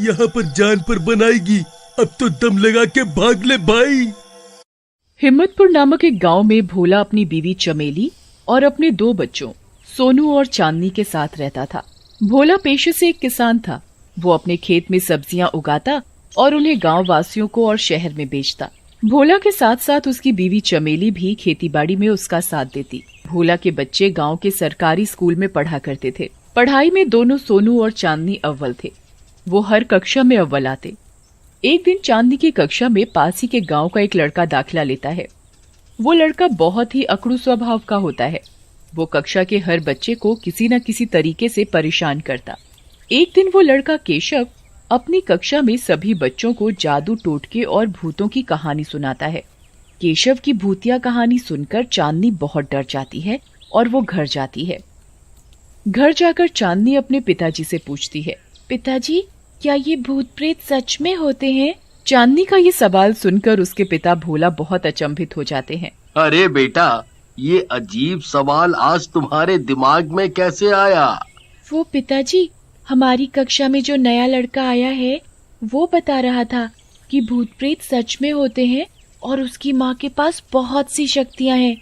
यहाँ पर जान पर बनाएगी। अब तो दम लगा के भाग ले भाई। हिम्मतपुर नामक एक गांव में भोला अपनी बीवी चमेली और अपने 2 बच्चों सोनू और चांदनी के साथ रहता था। भोला पेशे से एक किसान था। वो अपने खेत में सब्जियां उगाता और उन्हें गांव वासियों को और शहर में बेचता। भोला के साथ साथ उसकी बीवी चमेली भी खेतीबाड़ी में उसका साथ देती। भोला के बच्चे गांव के सरकारी स्कूल में पढ़ा करते थे। पढ़ाई में दोनों सोनू और चांदनी अव्वल थे। वो हर कक्षा में अव्वल आते। एक दिन चांदनी की कक्षा में पास ही के गांव का एक लड़का दाखिला लेता है। वो लड़का बहुत ही अकड़ू स्वभाव का होता है। वो कक्षा के हर बच्चे को किसी न किसी तरीके से परेशान करता। एक दिन वो लड़का केशव अपनी कक्षा में सभी बच्चों को जादू टोटके और भूतों की कहानी सुनाता है। केशव की भूतिया कहानी सुनकर चांदनी बहुत डर जाती है और वो घर जाती है। घर जाकर चांदनी अपने पिताजी से पूछती है, पिताजी क्या ये भूत प्रेत सच में होते हैं? चांदनी का ये सवाल सुनकर उसके पिता भोला बहुत अचंभित हो जाते हैं। अरे बेटा, ये अजीब सवाल आज तुम्हारे दिमाग में कैसे आया? वो पिताजी, हमारी कक्षा में जो नया लड़का आया है वो बता रहा था कि भूत प्रेत सच में होते हैं और उसकी माँ के पास बहुत सी शक्तियाँ हैं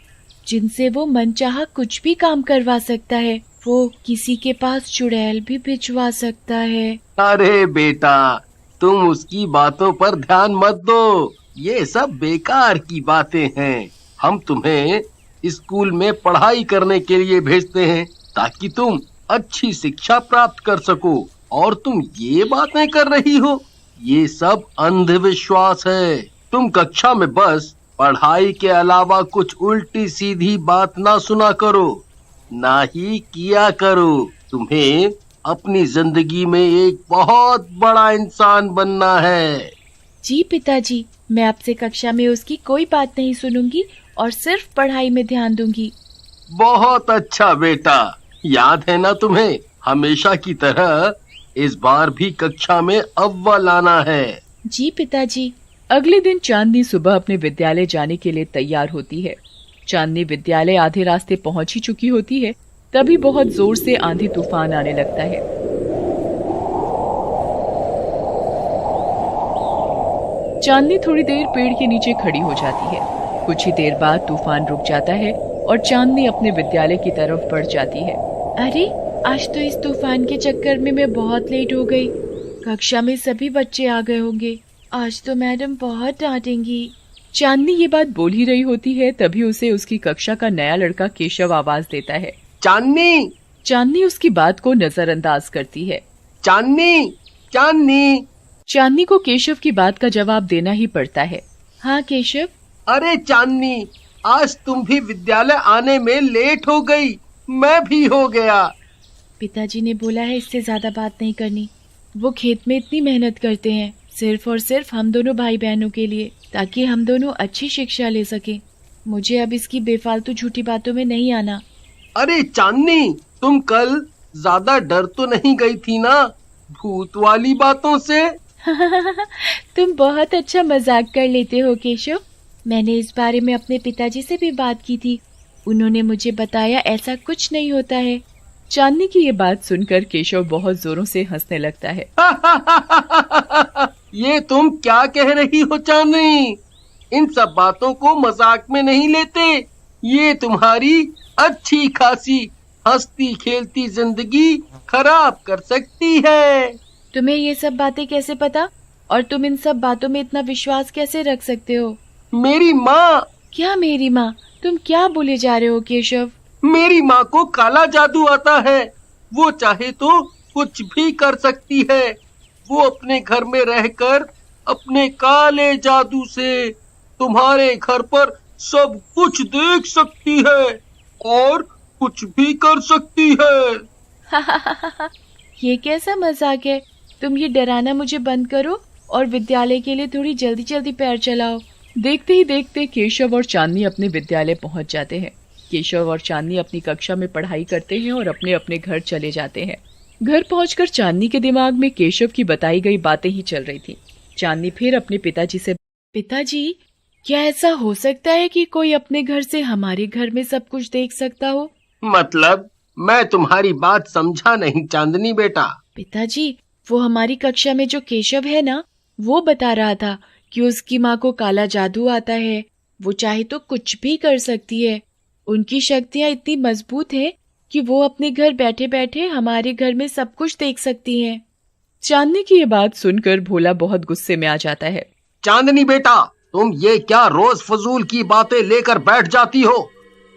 जिनसे वो मनचाहा कुछ भी काम करवा सकता है। वो किसी के पास चुड़ैल भी भिजवा सकता है। अरे बेटा, तुम उसकी बातों पर ध्यान मत दो। ये सब बेकार की बातें हैं। हम तुम्हें स्कूल में पढ़ाई करने के लिए भेजते हैं ताकि तुम अच्छी शिक्षा प्राप्त कर सको, और तुम ये बातें कर रही हो। ये सब अंधविश्वास है। तुम कक्षा में बस पढ़ाई के अलावा कुछ उल्टी सीधी बात ना सुना करो, ना ही किया करो। तुम्हें अपनी जिंदगी में एक बहुत बड़ा इंसान बनना है। जी पिताजी, मैं आपसे कक्षा में उसकी कोई बात नहीं सुनूंगी और सिर्फ पढ़ाई में ध्यान दूंगी। बहुत अच्छा बेटा, याद है ना तुम्हें? हमेशा की तरह इस बार भी कक्षा में अव्वल आना है। जी पिताजी। अगले दिन चांदनी सुबह अपने विद्यालय जाने के लिए तैयार होती है। चांदनी विद्यालय आधे रास्ते पहुंच ही चुकी होती है, तभी बहुत जोर से आंधी तूफान आने लगता है। चांदनी थोड़ी देर पेड़ के नीचे खड़ी हो जाती है। कुछ ही देर बाद तूफान रुक जाता है और चांदनी अपने विद्यालय की तरफ बढ़ जाती है। अरे, आज तो इस तूफान के चक्कर में मैं बहुत लेट हो गई। कक्षा में सभी बच्चे आ गए होंगे। आज तो मैडम बहुत डांटेंगी। चांदनी ये बात बोल ही रही होती है, तभी उसे उसकी कक्षा का नया लड़का केशव आवाज देता है, चांदनी। चांदनी उसकी बात को नजरअंदाज करती है। चांदनी, चांदनी। चांदनी को केशव की बात का जवाब देना ही पड़ता है। हाँ केशव। अरे चांदनी, आज तुम भी विद्यालय आने में लेट हो गई। मैं भी हो गया। पिताजी ने बोला है इससे ज्यादा बात नहीं करनी। वो खेत में इतनी मेहनत करते हैं सिर्फ और सिर्फ हम दोनों भाई बहनों के लिए, ताकि हम दोनों अच्छी शिक्षा ले सके। मुझे अब इसकी बेफालतू झूठी बातों में नहीं आना। अरे चांदनी, तुम कल ज्यादा डर तो नहीं गई थी ना भूत वाली बातों से? तुम बहुत अच्छा मजाक कर लेते हो केशव। मैंने इस बारे में अपने पिताजी से भी बात की थी। उन्होंने मुझे बताया ऐसा कुछ नहीं होता है। चांदनी की ये बात सुनकर केशव बहुत जोरों से हंसने लगता है। ये तुम क्या कह रही हो चांदनी? इन सब बातों को मजाक में नहीं लेते। ये तुम्हारी अच्छी खासी हंसती खेलती जिंदगी खराब कर सकती है। तुम्हें ये सब बातें कैसे पता? और तुम इन सब बातों में इतना विश्वास कैसे रख सकते हो? मेरी माँ। क्या मेरी माँ? तुम क्या बोले जा रहे हो केशव? मेरी माँ को काला जादू आता है। वो चाहे तो कुछ भी कर सकती है। वो अपने घर में रहकर अपने काले जादू से तुम्हारे घर पर सब कुछ देख सकती है और कुछ भी कर सकती है। ये कैसा मजाक है? तुम ये डराना मुझे बंद करो और विद्यालय के लिए थोड़ी जल्दी जल्दी पैर चलाओ। देखते ही देखते केशव और चांदनी अपने विद्यालय पहुंच जाते हैं। केशव और चांदनी अपनी कक्षा में पढ़ाई करते हैं और अपने अपने घर चले जाते हैं। घर पहुंचकर चांदनी के दिमाग में केशव की बताई गई बातें ही चल रही थी। चांदनी फिर अपने पिताजी से, पिताजी क्या ऐसा हो सकता है कि कोई अपने घर से हमारे घर में सब कुछ देख सकता हो? मतलब मैं तुम्हारी बात समझा नहीं चांदनी बेटा। पिताजी, वो हमारी कक्षा में जो केशव है ना, वो बता रहा था कि उसकी माँ को काला जादू आता है। वो चाहे तो कुछ भी कर सकती है। उनकी शक्तियाँ इतनी मजबूत हैं कि वो अपने घर बैठे बैठे हमारे घर में सब कुछ देख सकती हैं। चांदनी की ये बात सुनकर भोला बहुत गुस्से में आ जाता है। चांदनी बेटा, तुम ये क्या रोज फजूल की बातें लेकर बैठ जाती हो?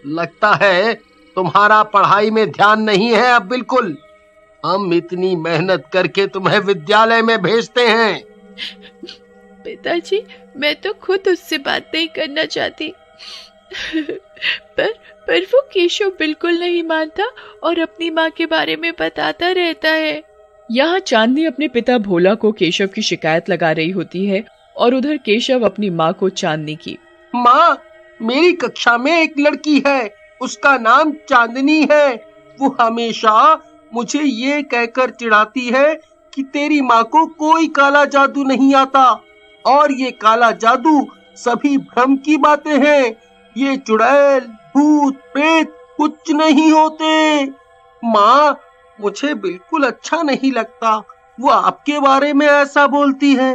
लगता है तुम्हारा पढ़ाई में ध्यान नहीं है अब बिल्कुल। हम इतनी मेहनत करके तुम्हें विद्यालय में भेजते हैं। पिताजी, मैं तो खुद उससे बात नहीं करना चाहती। पर वो केशव बिल्कुल नहीं मानता और अपनी माँ के बारे में बताता रहता है। यहाँ चांदनी अपने पिता भोला को केशव की शिकायत लगा रही होती है और उधर केशव अपनी माँ को चांदनी की। माँ, मेरी कक्षा में एक लड़की है, उसका नाम चांदनी है। वो हमेशा मुझे ये कहकर चिढ़ाती है कि तेरी माँ को कोई काला जादू नहीं आता और ये काला जादू सभी भ्रम की बातें हैं। ये चुड़ैल, भूत, प्रेत कुछ नहीं होते। माँ, मुझे बिल्कुल अच्छा नहीं लगता। वो आपके बारे में ऐसा बोलती है।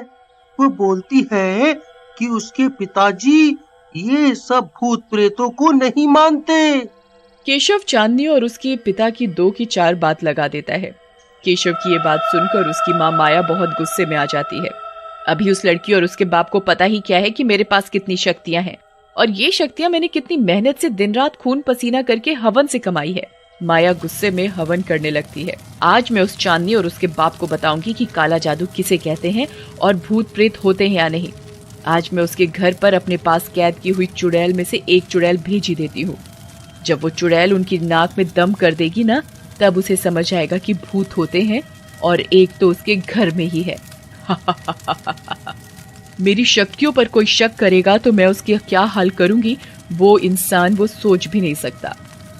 वो बोलती है कि उसके पिताजी ये सब भूत प्रेतों को नहीं मानते। केशव चांदनी और उसके पिता की 2 की 4 बात लगा देता है। केशव की ये बात सुनकर उसकी माँ माया बहुत गुस्से में आ जाती है। अभी उस लड़की और उसके बाप को पता ही क्या है कि मेरे पास कितनी शक्तियां हैं और ये शक्तियां मैंने कितनी मेहनत से दिन रात खून पसीना करके हवन से कमाई है। माया गुस्से में हवन करने लगती है। आज मैं उस चांदनी और उसके बाप को बताऊंगी कि काला जादू किसे कहते हैं और भूत प्रेत होते हैं या नहीं। आज मैं उसके घर पर अपने पास कैद की हुई चुड़ैल में से एक चुड़ैल भेज ही देती हूँ। जब वो चुड़ैल उनकी नाक में दम कर देगी ना, तब उसे समझ आएगा कि भूत होते हैं और एक तो उसके घर में ही है। मेरी शक्तियों पर कोई शक करेगा तो मैं उसकी क्या हाल करूंगी, वो इंसान वो सोच भी नहीं सकता।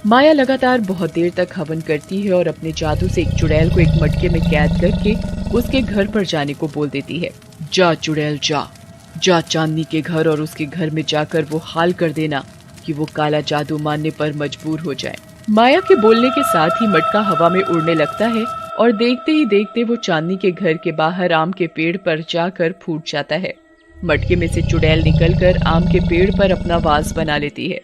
माया लगातार बहुत देर तक हवन करती है और अपने जादू से एक चुड़ैल को एक मटके में कैद करके उसके घर पर जाने को बोल देती है। जा चुड़ैल, जा चांदनी के घर और उसके घर में जाकर वो हाल कर देना कि वो काला जादू मानने पर मजबूर हो जाए। माया के बोलने के साथ ही मटका हवा में उड़ने लगता है और देखते ही देखते वो चांदनी के घर के बाहर आम के पेड़ पर जाकर फूट जाता है। मटके में से चुड़ैल निकलकर आम के पेड़ पर अपना वास बना लेती है।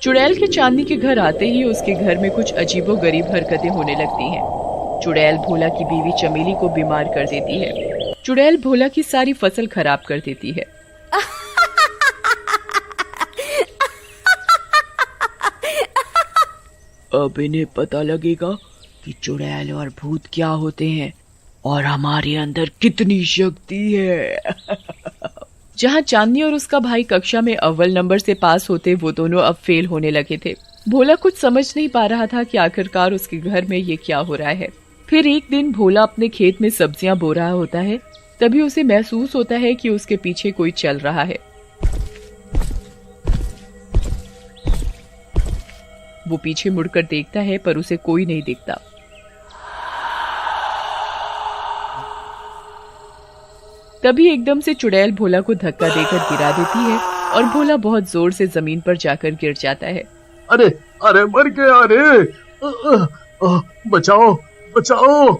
चुड़ैल के चांदनी के घर आते ही उसके घर में कुछ अजीबोगरीब हरकतें होने लगती हैं। चुड़ैल भोला की बीवी चमेली को बीमार कर देती है। चुड़ैल भोला की सारी फसल खराब कर देती है। अब इन्हें पता लगेगा कि चुड़ैल और भूत क्या होते हैं और हमारे अंदर कितनी शक्ति है। जहाँ चांदनी और उसका भाई कक्षा में अव्वल नंबर से पास होते, वो दोनों अब फेल होने लगे थे। भोला कुछ समझ नहीं पा रहा था कि आखिरकार उसके घर में ये क्या हो रहा है। फिर एक दिन भोला अपने खेत में सब्जियां बो रहा होता है। तभी उसे महसूस होता है कि उसके पीछे कोई चल रहा है। वो पीछे मुड़कर देखता है पर उसे कोई नहीं दिखता। तभी एकदम से चुड़ैल भोला को धक्का देकर गिरा देती है और भोला बहुत जोर से जमीन पर जाकर गिर जाता है। अरे अरे मर गया, अरे बचाओ बचाओ।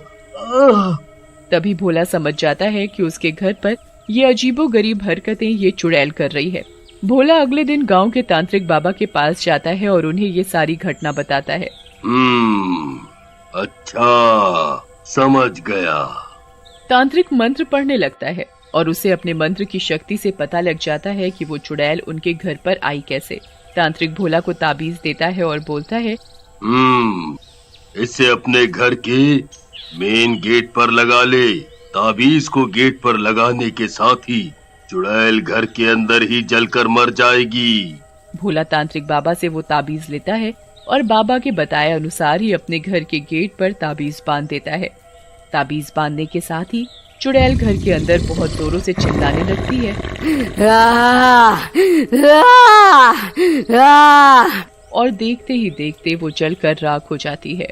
तभी भोला समझ जाता है कि उसके घर पर ये अजीबोगरीब हरकतें ये चुड़ैल कर रही है। भोला अगले दिन गांव के तांत्रिक बाबा के पास जाता है और उन्हें ये सारी घटना बताता है। अच्छा, समझ गया। तांत्रिक मंत्र पढ़ने लगता है और उसे अपने मंत्र की शक्ति से पता लग जाता है कि वो चुड़ैल उनके घर पर आई कैसे। तांत्रिक भोला को ताबीज देता है और बोलता है, इसे अपने घर के मेन गेट पर लगा ले। ताबीज को गेट पर लगाने के साथ ही चुड़ैल घर के अंदर ही जलकर मर जाएगी। भोला तांत्रिक बाबा से वो ताबीज लेता है और बाबा के बताए अनुसार ही अपने घर के गेट पर ताबीज बांध देता है। ताबीज बांधने के साथ ही चुड़ैल घर के अंदर बहुत जोरों से चिल्लाने लगती है और देखते ही देखते वो जलकर राख हो जाती है।